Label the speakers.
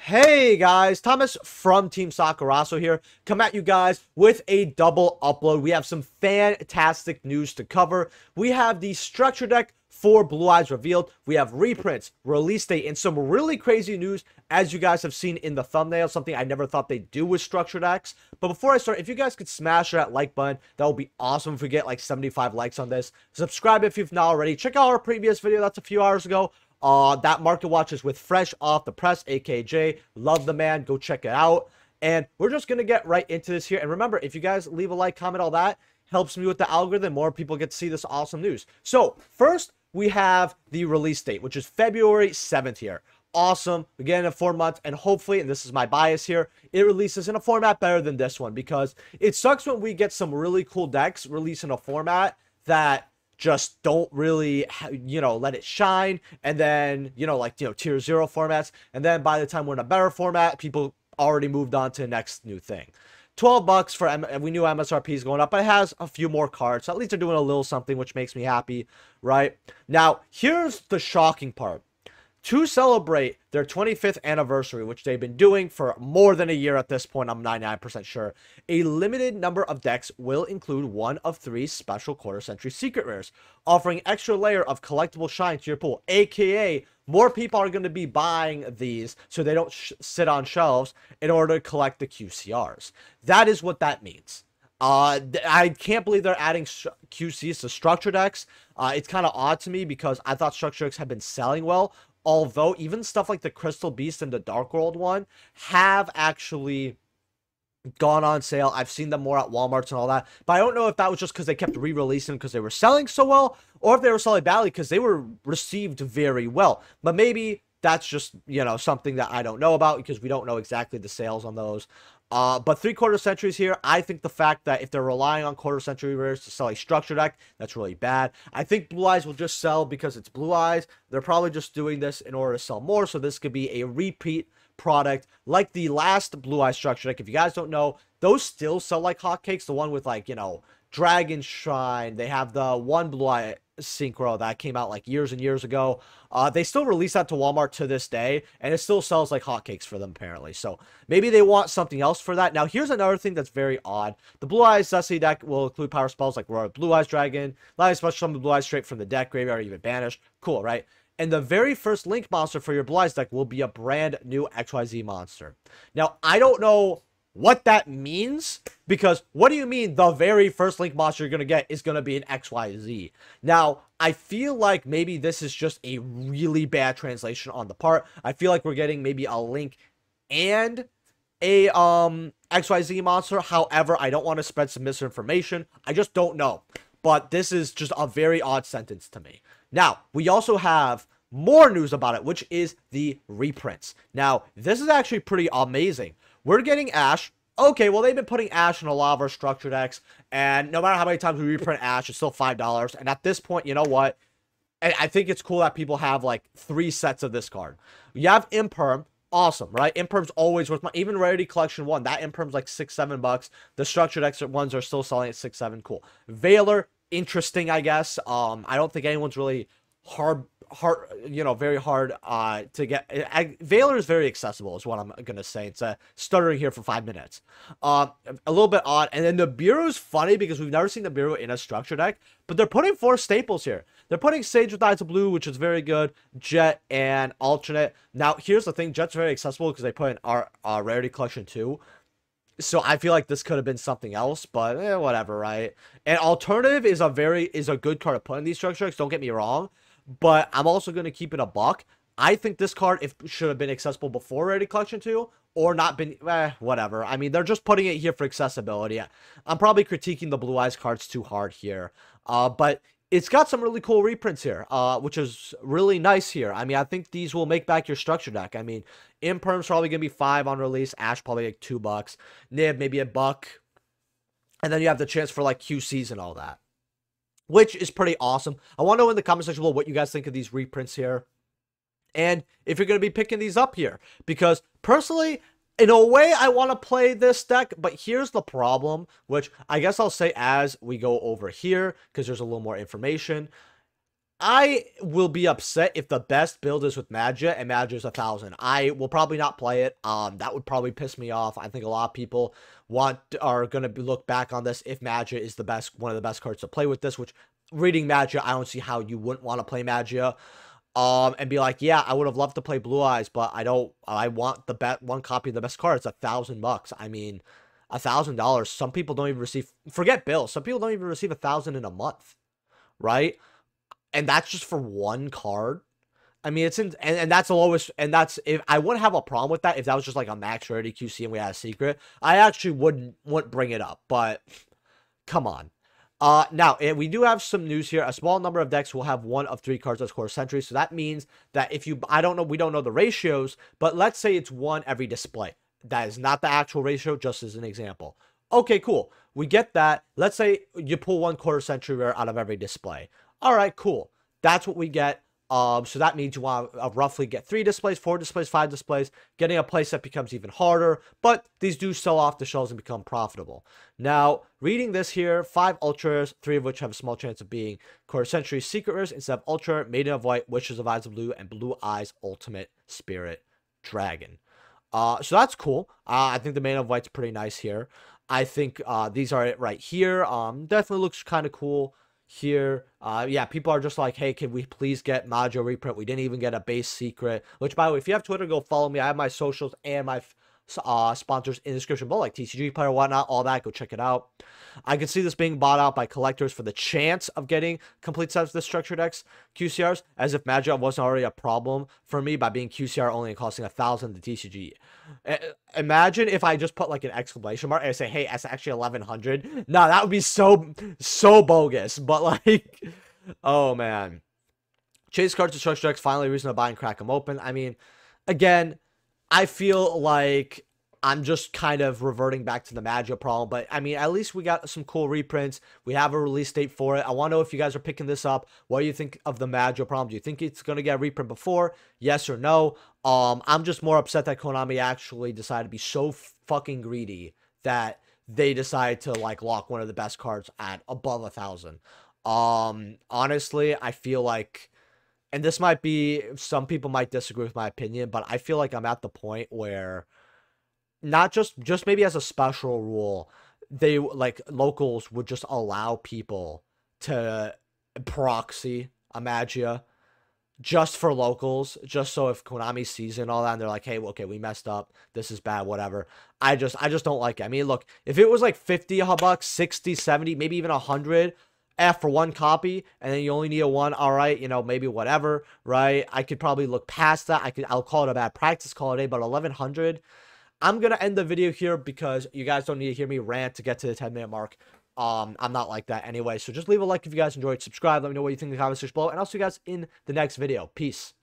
Speaker 1: Hey guys, Thomas from Team Sakurasso here. Come at you guys with a double upload. We have some fantastic news to cover. We have the structure deck for Blue Eyes revealed. We have reprints, release date, and some really crazy news as you guys have seen in the thumbnail. Something I never thought they'd do with structure decks. But before I start, if you guys could smash that like button, that would be awesome if we get like 75 likes on this. Subscribe if you've not already. Check out our previous video that's a few hours ago. That market watch is with fresh off the press, AKJ. Love the man. Go check it out. And we're just going to get right into this here. And remember, if you guys leave a like, comment, all that helps me with the algorithm. More people get to see this awesome news. So first, we have the release date, which is February 7th here. Awesome. We get in 4 months, and hopefully, and this is my bias here, it releases in a format better than this one, because it sucks when we get some really cool decks released in a format that just don't really, let it shine. And then, tier 0 formats. And then by the time we're in a better format, people already moved on to the next new thing. $12 for, and we knew MSRP is going up, but it has a few more cards. So at least they're doing a little something, which makes me happy, right? Now, here's the shocking part. To celebrate their 25th anniversary, which they've been doing for more than a year at this point, I'm 99% sure, a limited number of decks will include one of 3 special quarter-century secret rares, offering extra layer of collectible shine to your pool, aka more people are going to be buying these so they don't sit on shelves in order to collect the QCRs. That is what that means. I can't believe they're adding QCs to structure decks. It's kind of odd to me because I thought structure decks had been selling well. Although even stuff like the Crystal Beast and the Dark World one have actually gone on sale. I've seen them more at Walmarts and all that. But I don't know if that was just because they kept re-releasing because they were selling so well, or if they were selling badly because they were received very well. But maybe that's just, something that I don't know about because we don't know exactly the sales on those. But 3 quarter centuries here, I think the fact that if they're relying on quarter century rares to sell a structure deck, that's really bad. I think Blue Eyes will just sell because it's Blue Eyes. They're probably just doing this in order to sell more, so this could be a repeat product like the last Blue Eyes structure deck. If you guys don't know, those still sell like hotcakes. The one with Dragon Shrine. They have the one Blue Eye Synchro that came out like years and years ago. They still release that to Walmart to this day, and it still sells like hotcakes for them apparently. So maybe they want something else for that. Now here's another thing that's very odd. The Blue Eyes Destiny deck will include power spells like Royal Blue Eyes Dragon, allowing special summon Blue Eyes straight from the deck, graveyard, or even banished. Cool, right? And the very first Link monster for your Blue Eyes deck will be a brand new XYZ monster. Now I don't know what that means, because what do you mean the very first Link monster you're going to get is going to be an XYZ? Now, I feel like maybe this is just a really bad translation on the part. I feel like we're getting maybe a Link and a XYZ monster. However, I don't want to spread some misinformation. I just don't know. But this is just a very odd sentence to me. Now, we also have more news about it, which is the reprints. Now, this is actually pretty amazing. We're getting Ash. Okay, well, they've been putting Ash in a lot of our structure decks, and no matter how many times we reprint Ash, it's still $5. And at this point, you know what? I think it's cool that people have, like, 3 sets of this card. You have Imperm. Awesome, right? Imperm's always worth money. Even Rarity Collection 1, that Imperm's like $6-7. The structure decks ones are still selling at $6-7. Cool. Veiler, interesting, I guess. I don't think anyone's really very hard to get. Veiler is very accessible is what I'm gonna say. It's stuttering here for 5 minutes. A little bit odd. And then the Bureau is funny because we've never seen the Bureau in a structure deck, but they're putting 4 staples here. They're putting Sage with Eyes of Blue, which is very good, Jet, and Alternate. Now here's the thing, Jet's very accessible because they put in our Rarity Collection 2. So I feel like this could have been something else, but whatever, right? And Alternative is a good card to put in these structure decks, don't get me wrong. But I'm also going to keep it a buck. I think this card should have been accessible before Rarity Collection 2, or not been, whatever. I mean, they're just putting it here for accessibility. I'm probably critiquing the Blue Eyes cards too hard here. But it's got some really cool reprints here, which is really nice here. I mean, I think these will make back your structure deck. I mean, Imperm's probably going to be $5 on release. Ash probably like $2. Nib, maybe $1. And then you have the chance for like QCs and all that, which is pretty awesome. I want to know in the comment section below what you guys think of these reprints here, and if you're going to be picking these up here, because personally, in a way, I want to play this deck, but here's the problem, which I guess I'll say as we go over here, because there's a little more information. I will be upset if the best build is with Magia and Magia's 1,000. I will probably not play it. That would probably piss me off. I think a lot of people are gonna look back on this if Magia is the best, one of the best cards to play with this. Which, reading Magia, I don't see how you wouldn't want to play Magia. And be like, yeah, I would have loved to play Blue Eyes, but I don't. I want the one copy of the best card. It's $1,000. I mean, $1,000. Some people don't even receive. Forget bills. Some people don't even receive 1,000 in a month, right? And that's just for one card. I mean, it's in, and that's the lowest, and that's, if I wouldn't have a problem with that if that was just like a max rarity QC and we had a secret. I actually wouldn't bring it up, but come on. Now, we do have some news here. A small number of decks will have one of 3 cards as Core Sentry. So that means that if you, I don't know, we don't know the ratios, but let's say it's 1 every display. That is not the actual ratio, just as an example. Okay, cool. We get that. Let's say you pull 1 Quarter Century Rare out of every display. All right, cool. That's what we get. So that means you want to roughly get 3 displays, 4 displays, 5 displays. Getting a playset becomes even harder, but these do sell off the shelves and become profitable. Now, reading this here, 5 Ultras, 3 of which have a small chance of being Quarter Century Secret Rares instead of Ultra, Maiden of White, Wishes of Eyes of Blue, and Blue Eyes Ultimate Spirit Dragon. So that's cool. I think the Maiden of White's pretty nice here. I think these are it right here. Definitely looks kind of cool here. Yeah, people are just like, hey, can we please get Magia reprint? We didn't even get a base secret. Which, by the way, if you have Twitter, go follow me. I have my socials and my sponsors in the description below, like TCG Player, whatnot, all that. Go check it out. I can see this being bought out by collectors for the chance of getting complete sets of the structured X QCRs, as if Magia wasn't already a problem for me by being QCR only and costing 1,000 the TCG. Imagine if I just put like an exclamation mark and I say, hey, it's actually 1,100. No, that would be so bogus. But like, oh man. Chase cards to structured X, finally a reason to buy and crack them open. I mean, again, I feel like I'm just kind of reverting back to the Magia problem. But, I mean, at least we got some cool reprints. We have a release date for it. I want to know if you guys are picking this up. What do you think of the Magia problem? Do you think it's going to get a reprint before? Yes or no? I'm just more upset that Konami actually decided to be so fucking greedy that they decided to, like, lock one of the best cards at above 1,000. Honestly, I feel like... And this might be, some people might disagree with my opinion, but I feel like I'm at the point where not just maybe as a special rule, they, like, locals would just allow people to proxy a Magia just for locals, just so if Konami sees it and all that, and they're like, hey, okay, we messed up, this is bad, whatever. I just don't like it. I mean, look, if it was like 50 bucks, 60, 70, maybe even 100, for one copy, and then you only need a 1, all right, you know, maybe whatever, right? I could probably look past that. I'll call it a bad practice call it a, but 1,100. I'm gonna end the video here because you guys don't need to hear me rant to get to the 10-minute mark. I'm not like that anyway. So just leave a like if you guys enjoyed, subscribe, let me know what you think in the comment section below, and I'll see you guys in the next video. Peace.